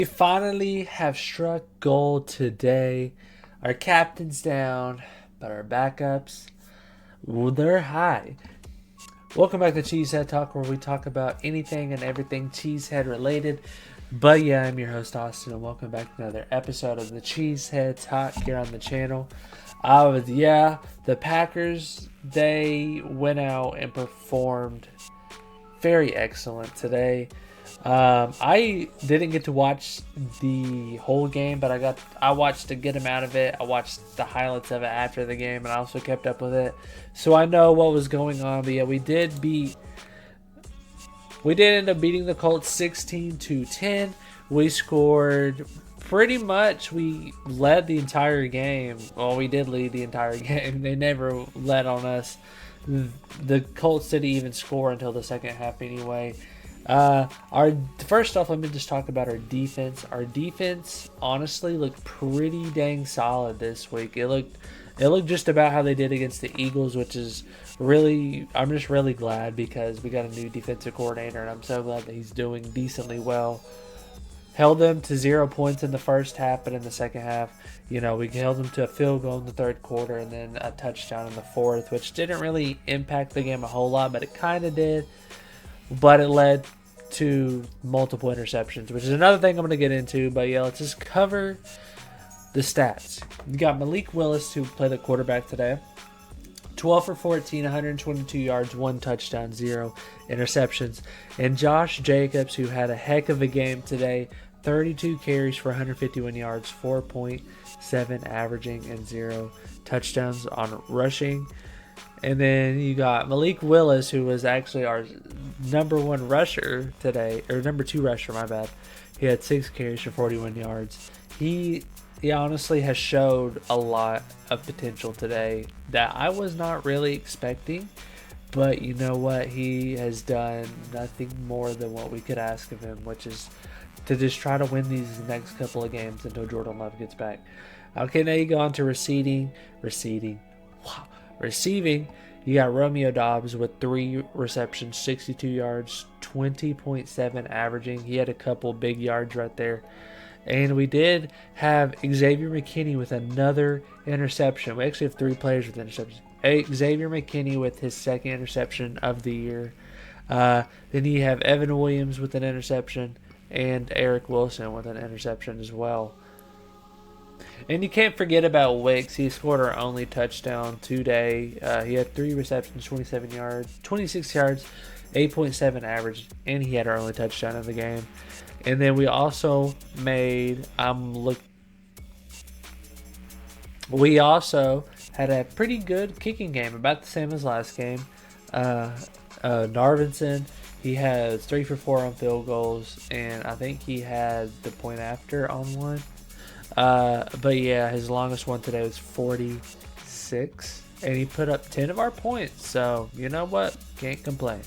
We finally have struck gold today. Our captain's down, but our backups, well, they're high. Welcome back to Cheesehead Talk, where we talk about anything and everything Cheesehead related. But yeah, I'm your host Austin, and welcome back to another episode of the Cheesehead Talk here on the channel. The Packers, they went out and performed very excellent today. I didn't get to watch the whole game, but I watched a good amount of it. I watched the highlights of it after the game, and I also kept up with it, so I know what was going on. But yeah, we did end up beating the Colts 16-10. We scored pretty much. We led the entire game. Well, we did lead the entire game. They never led on us. The Colts didn't even score until the second half anyway. First off, let me just talk about our defense. Our defense honestly looked pretty dang solid this week. It looked just about how they did against the Eagles, which is I'm just really glad because we got a new defensive coordinator, and I'm so glad that he's doing decently well. Held them to 0 points in the first half, but in the second half, we held them to a field goal in the third quarter and then a touchdown in the fourth, which didn't really impact the game a whole lot, but it kind of did. But it led to multiple interceptions, which is another thing I'm going to get into. But yeah, let's just cover the stats. You got Malik Willis, who played the quarterback today. 12 for 14, 122 yards, 1 touchdown, 0 interceptions. And Josh Jacobs, who had a heck of a game today. 32 carries for 151 yards, 4.7 averaging, and 0 touchdowns on rushing. And then you got Malik Willis, who was actually our number 1 rusher today, or number 2 rusher, my bad. He had 6 carries for 41 yards. He honestly has showed a lot of potential today that I was not really expecting. But you know what? He has done nothing more than what we could ask of him, which is to just try to win these next couple of games until Jordan Love gets back. Okay, now you go on to receiving. You got Romeo Doubs with 3 receptions, 62 yards, 20.7 averaging. He had a couple big yards right there. And we did have Xavier McKinney with another interception. We actually have 3 players with interceptions. Xavier McKinney with his second interception of the year. Then you have Evan Williams with an interception and Eric Wilson with an interception as well. And you can't forget about Wicks. He scored our only touchdown today. He had 3 receptions, 26 yards, 8.7 average, and he had our only touchdown of the game. And then we also had a pretty good kicking game, about the same as last game. Narvinson, he has 3 for 4 on field goals, and I think he had the point after on one. But yeah, his longest one today was 46, and he put up 10 of our points. So you know what? Can't complain.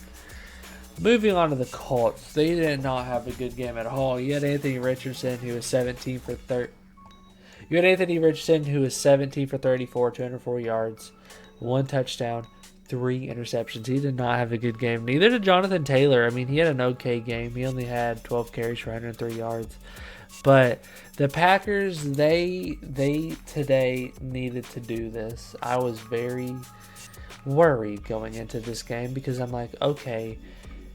Moving on to the Colts, they did not have a good game at all. You had Anthony Richardson, who was 17 for 34, 204 yards, 1 touchdown, 3 interceptions. He did not have a good game. Neither did Jonathan Taylor. I mean, he had an okay game. He only had 12 carries for 103 yards. But the Packers, they today needed to do this. I was very worried going into this game because I'm like, okay,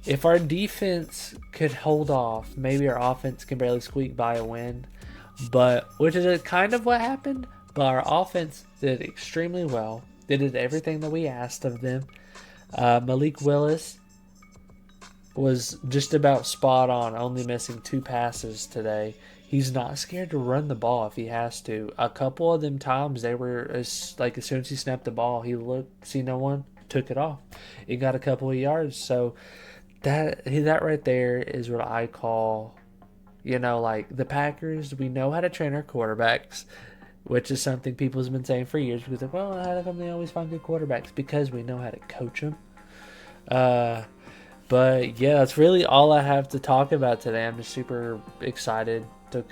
if our defense could hold off, maybe our offense can barely squeak by a win. Which is kind of what happened. But our offense did extremely well. They did everything that we asked of them. Malik Willis was just about spot on, only missing 2 passes today. He's not scared to run the ball if he has to. A couple of them times, they were as soon as he snapped the ball, he looked, see no one, took it off. He got a couple of yards. So that right there is what I call, the Packers, we know how to train our quarterbacks, which is something people have been saying for years. Because how come they always find good quarterbacks? Because we know how to coach them. But yeah, that's really all I have to talk about today. I'm just super excited.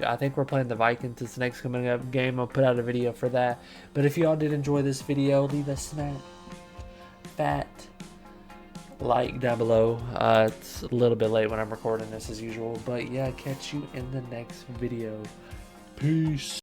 I think we're playing the Vikings this next coming up game. I'll put out a video for that. But if you all did enjoy this video, leave a fat like down below. It's a little bit late when I'm recording this as usual, but yeah, catch you in the next video. Peace.